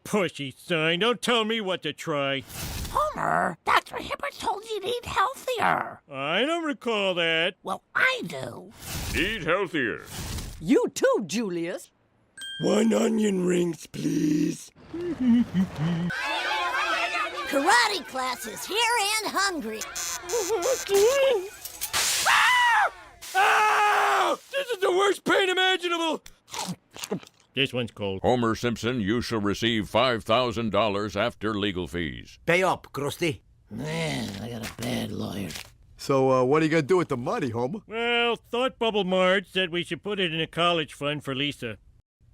pushy sign. Don't tell me what to try. Homer, Dr. Hibbert told you to eat healthier. I don't recall that. Well, I do. Eat healthier. You too, Julius. 1 onion rings, please. Karate class is here and hungry. Ow! This is the worst pain imaginable. This one's cold. Homer Simpson, you shall receive $5,000 after legal fees. Pay up, Krusty. Man, I got a bad lawyer. So, what are you gonna do with the money, Homer? Well, Thought Bubble Marge said we should put it in a college fund for Lisa.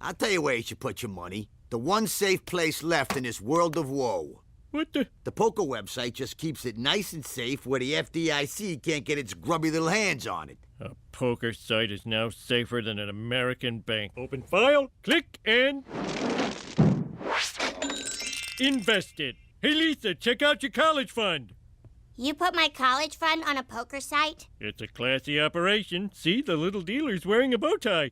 I'll tell you where you should put your money. The one safe place left in this world of woe. What the? The poker website just keeps it nice and safe where the FDIC can't get its grubby little hands on it. A poker site is now safer than an American bank. Open file, click, and... invested. Hey, Lisa, check out your college fund. You put my college fund on a poker site? It's a classy operation. See, the little dealer's wearing a bow tie.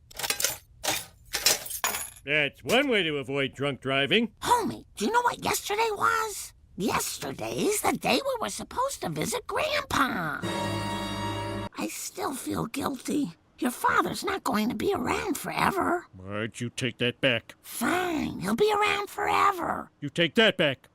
That's one way to avoid drunk driving. Homie, do you know what yesterday was? Yesterday's the day we were supposed to visit Grandpa. I still feel guilty. Your father's not going to be around forever. Marge, you take that back. Fine, he'll be around forever. You take that back.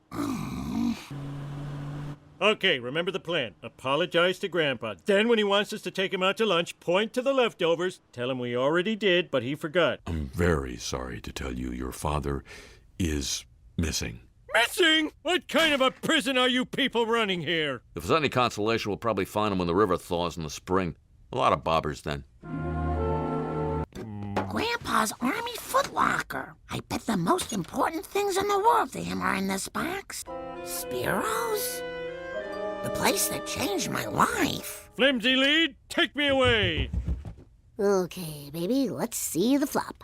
Okay, remember the plan. Apologize to Grandpa. Then when he wants us to take him out to lunch, point to the leftovers. Tell him we already did, but he forgot. I'm very sorry to tell you your father is missing. Missing? What kind of a prison are you people running here? If there's any consolation, we'll probably find him when the river thaws in the spring. A lot of bobbers then. Grandpa's Army footlocker. I bet the most important things in the world to him are in this box. Spiro's? The place that changed my life. Flimsy lead, take me away. Okay, baby, let's see the flop.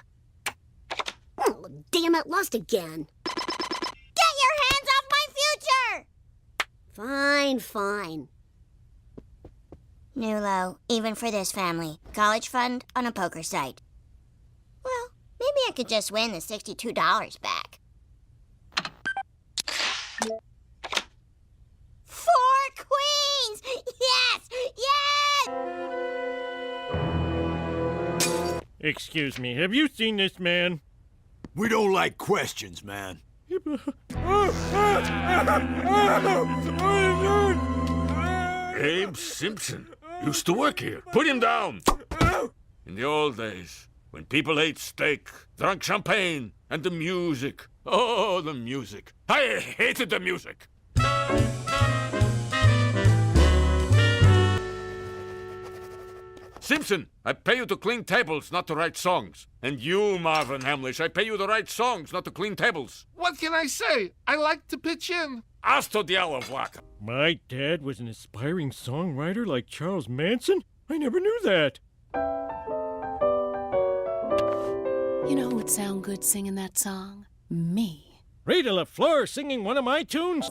Oh, damn it, lost again. Get your hands off my future! Fine, fine. New low, even for this family. College fund on a poker site. Well, maybe I could just win the $62 back. 4 queens! Yes! Yes! Excuse me, have you seen this man? We don't like questions, man. Abe Simpson used to work here. Put him down. In the old days, when people ate steak, drank champagne, and the music. Oh, the music. I hated the music. Simpson, I pay you to clean tables, not to write songs. And you, Marvin Hamlish, I pay you to write songs, not to clean tables. What can I say? I like to pitch in. Hasta diablo, Vlaka. My dad was an aspiring songwriter like Charles Manson? I never knew that. You know who would sound good singing that song? Me. Rita LaFleur singing one of my tunes?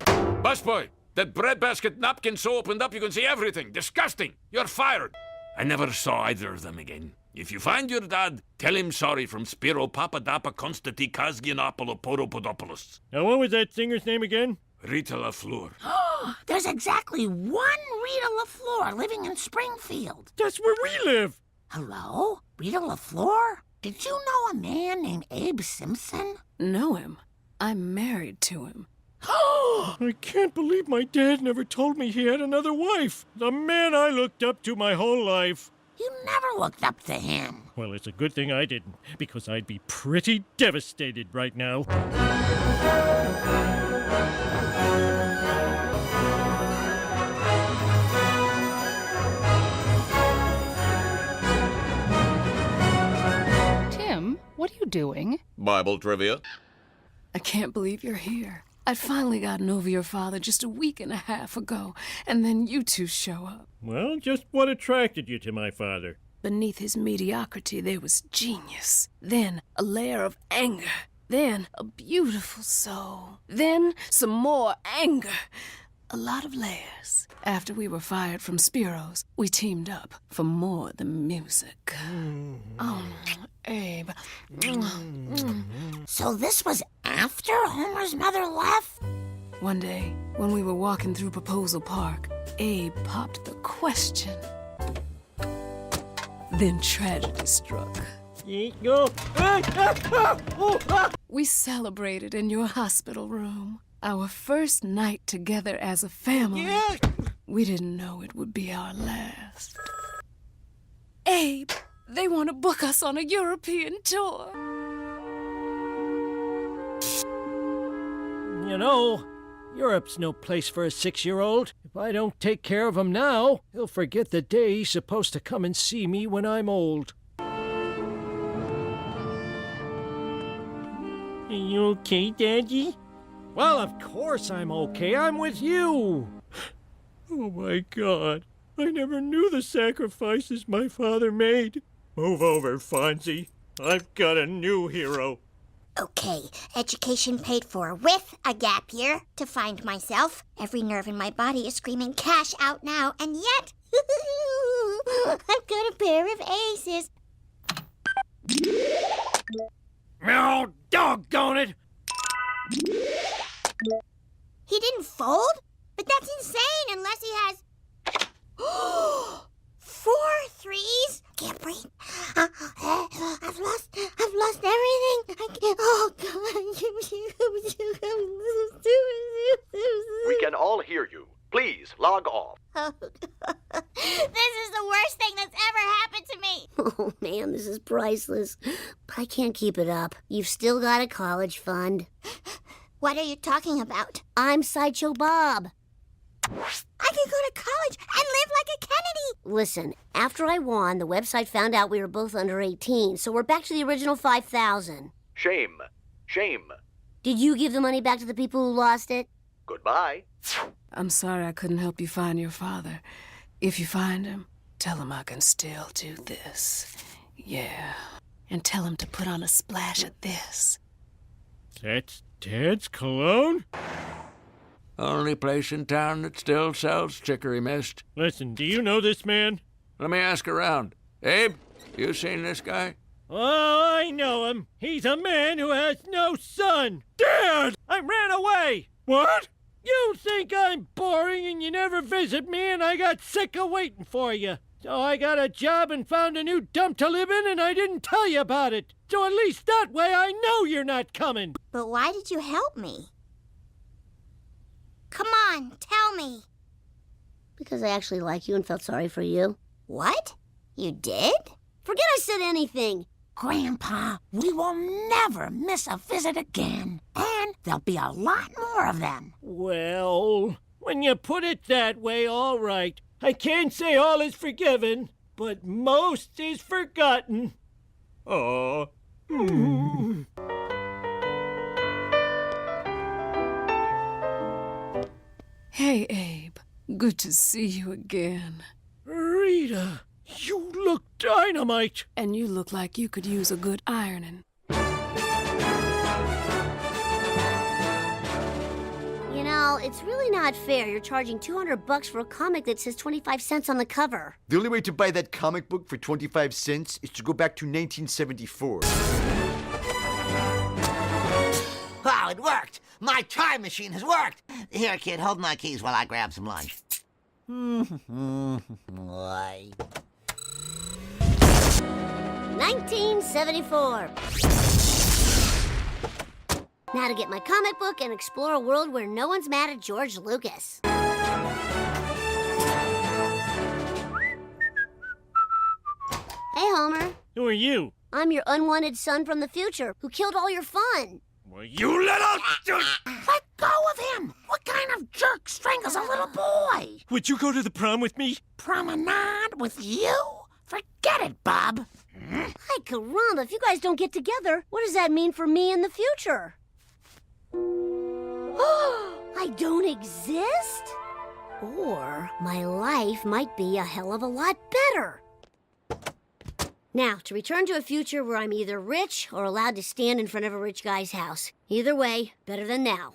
Busboy, that breadbasket napkin so opened up you can see everything. Disgusting. You're fired. I never saw either of them again. If you find your dad, tell him sorry from Spiro Papadapa Konstanti Kazgianopoulos Poropodopoulos. Now, what was that singer's name again? Rita LaFleur. There's exactly one Rita LaFleur living in Springfield. That's where we live. Hello? Rita LaFleur? Did you know a man named Abe Simpson? Know him? I'm married to him. I can't believe my dad never told me he had another wife. The man I looked up to my whole life. You never looked up to him. Well, it's a good thing I didn't, because I'd be pretty devastated right now. Tim, what are you doing? Bible trivia. I can't believe you're here. I'd finally gotten over your father just a week and a half ago, and then you two show up. Well, just what attracted you to my father? Beneath his mediocrity, there was genius. Then a layer of anger. Then a beautiful soul. Then some more anger. A lot of layers. After we were fired from Spiro's, we teamed up for more than music. Oh, Abe. So this was after Homer's mother left? One day, when we were walking through Proposal Park, Abe popped the question. Then tragedy struck. We celebrated in your hospital room. Our first night together as a family. We didn't know it would be our last. Abe, they want to book us on a European tour. You know, Europe's no place for a 6-year-old. If I don't take care of him now, he'll forget the day he's supposed to come and see me when I'm old. Are you okay, Daddy? Well, of course I'm okay. I'm with you. Oh, my God. I never knew the sacrifices my father made. Move over, Fonzie. I've got a new hero. Okay, education paid for with a gap year to find myself. Every nerve in my body is screaming cash out now, and yet I've got a pair of aces. Oh, doggone it! He didn't fold? But that's insane unless he has 4 threes. Can't breathe. I've lost everything. I can't. Oh God! We can all hear you. Please log off. Oh, God. This is the worst thing that's ever happened to me. Oh, man, this is priceless. I can't keep it up. You've still got a college fund. What are you talking about? I'm Sideshow Bob. I could go to college and live like a Kennedy. Listen, after I won, the website found out we were both under 18, so we're back to the original 5,000. Shame. Shame. Did you give the money back to the people who lost it? Goodbye. I'm sorry I couldn't help you find your father. If you find him, tell him I can still do this. Yeah. And tell him to put on a splash of this. That's Dad's cologne? Only place in town that still sells chicory mist. Listen, do you know this man? Let me ask around. Abe, you seen this guy? Oh, I know him. He's a man who has no son. Dad! I ran away! What? You think I'm boring and you never visit me and I got sick of waiting for you. So I got a job and found a new dump to live in and I didn't tell you about it. So at least that way I know you're not coming. But why did you help me? Come on, tell me. Because I actually like you and felt sorry for you. What? You did? Forget I said anything. Grandpa, we will never miss a visit again. And there'll be a lot more of them. Well, when you put it that way, all right. I can't say all is forgiven, but most is forgotten. Aw. Hey, Abe. Good to see you again. Rita, you look dynamite. And you look like you could use a good ironing. You know, it's really not fair. You're charging $200 for a comic that says 25 cents on the cover. The only way to buy that comic book for 25 cents is to go back to 1974. Oh, it worked. My time machine has worked. Here, kid, hold my keys while I grab some lunch. 1974. Now to get my comic book and explore a world where no one's mad at George Lucas. Hey, Homer. Who are you? I'm your unwanted son from the future who killed all your fun. Well, you little... Let go of him! What kind of jerk strangles a little boy? Would you go to the prom with me? Promenade with you? Forget it, Bob. Hi, caramba, if you guys don't get together, what does that mean for me in the future? I don't exist? Or my life might be a hell of a lot better. Now, to return to a future where I'm either rich or allowed to stand in front of a rich guy's house. Either way, better than now.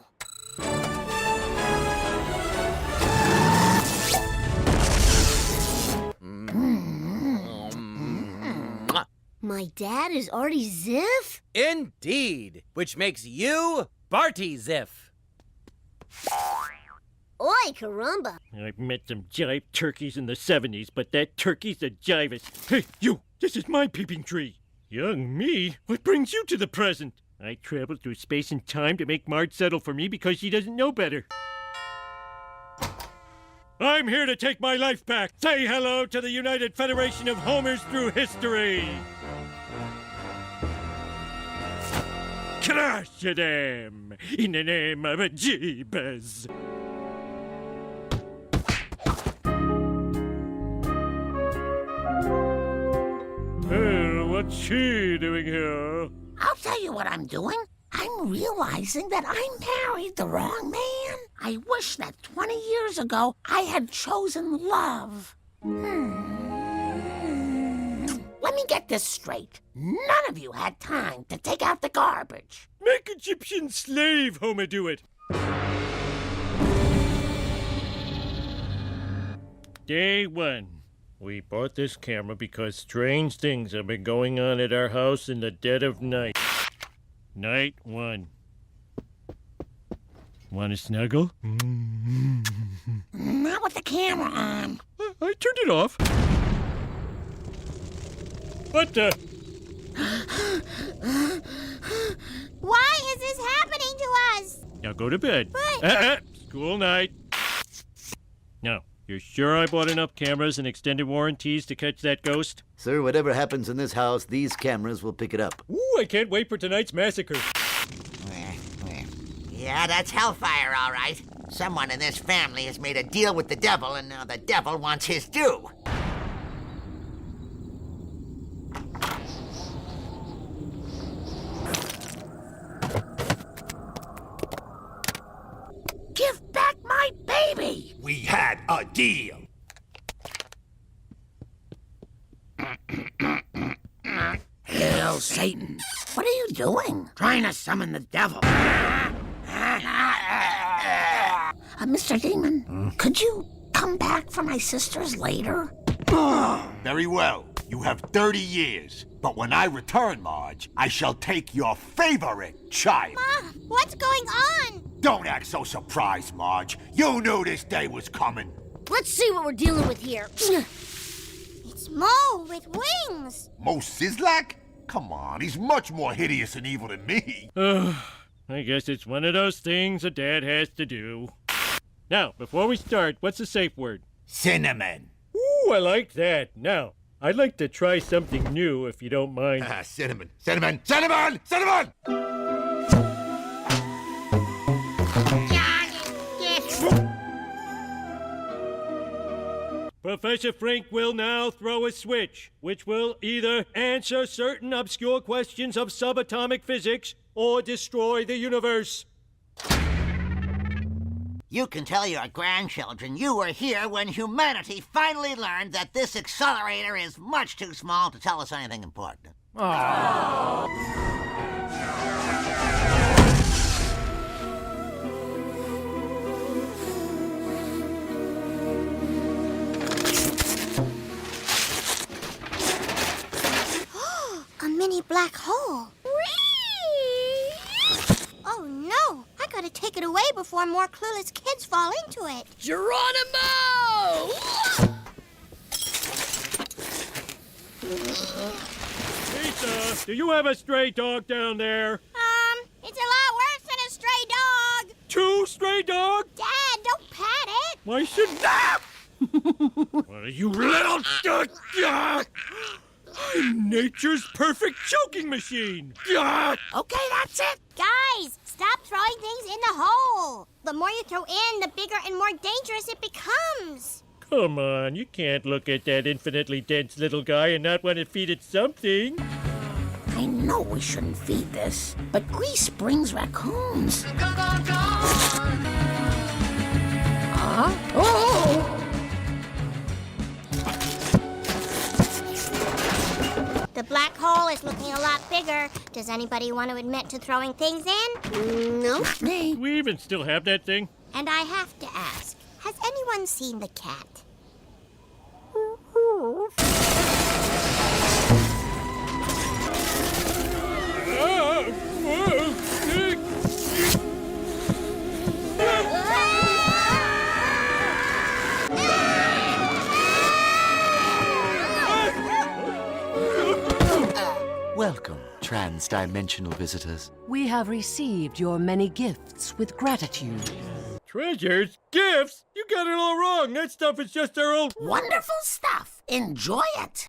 My dad is Artie Ziff? Indeed, which makes you Barty Ziff. Oi, caramba. I've met some jive turkeys in the 70s, but that turkey's the jivest. Hey, you! This is my peeping tree. Young me? What brings you to the present? I traveled through space and time to make Marge settle for me because she doesn't know better. I'm here to take my life back. Say hello to the United Federation of Homers Through History. Crush them in the name of Jeebus. What's she doing here? I'll tell you what I'm doing. I'm realizing that I married the wrong man. I wish that 20 years ago I had chosen love. Let me get this straight. None of you had time to take out the garbage. Make Egyptian slave Homer do it. Day 1. We bought this camera because strange things have been going on at our house in the dead of night. Night 1. Want to snuggle? Not with the camera on. I turned it off. What the? Why is this happening to us? Now go to bed. But... School night. Now, you're sure I bought enough cameras and extended warranties to catch that ghost? Sir, whatever happens in this house, these cameras will pick it up. Ooh, I can't wait for tonight's massacre. Yeah, that's hellfire, all right. Someone in this family has made a deal with the devil, and now the devil wants his due. Give back my baby! We had a deal. Hail, Satan. What are you doing? Trying to summon the devil. Mr. Demon, could you come back for my sisters later? Very well. You have 30 years. But when I return, Marge, I shall take your favorite child. Ma, what's going on? Don't act so surprised, Marge. You knew this day was coming. Let's see what we're dealing with here. It's Mo with wings. Mo Sizlak? Come on, he's much more hideous and evil than me. I guess it's one of those things a dad has to do. Now, before we start, what's the safe word? Cinnamon. Ooh, I like that. Now, I'd like to try something new, if you don't mind. Cinnamon. Cinnamon. Cinnamon! Cinnamon! Professor Frank will now throw a switch, which will either answer certain obscure questions of subatomic physics or destroy the universe. You can tell your grandchildren you were here when humanity finally learned that this accelerator is much too small to tell us anything important. A mini black hole. Oh no! I gotta take it away before more clueless kids fall into it. Geronimo! Lisa, do you have a stray dog down there? It's a lot worse than a stray dog. 2 stray dogs? Dad, don't pat it. Why shouldn't I? Well, you little... I'm nature's perfect choking machine. Okay, that's it. Guys, stop throwing things in the hole. The more you throw in, the bigger and more dangerous it becomes. Come on, you can't look at that infinitely dense little guy and not want to feed it something. I know we shouldn't feed this, but grease brings raccoons. Oh! The black hole is looking a lot bigger. Does anybody want to admit to throwing things in? No. Me. We even still have that thing? And I have to ask, has anyone seen the cat? trans-dimensional visitors. We have received your many gifts with gratitude. Treasures? Gifts? You got it all wrong. That stuff is just our old... Wonderful stuff. Enjoy it.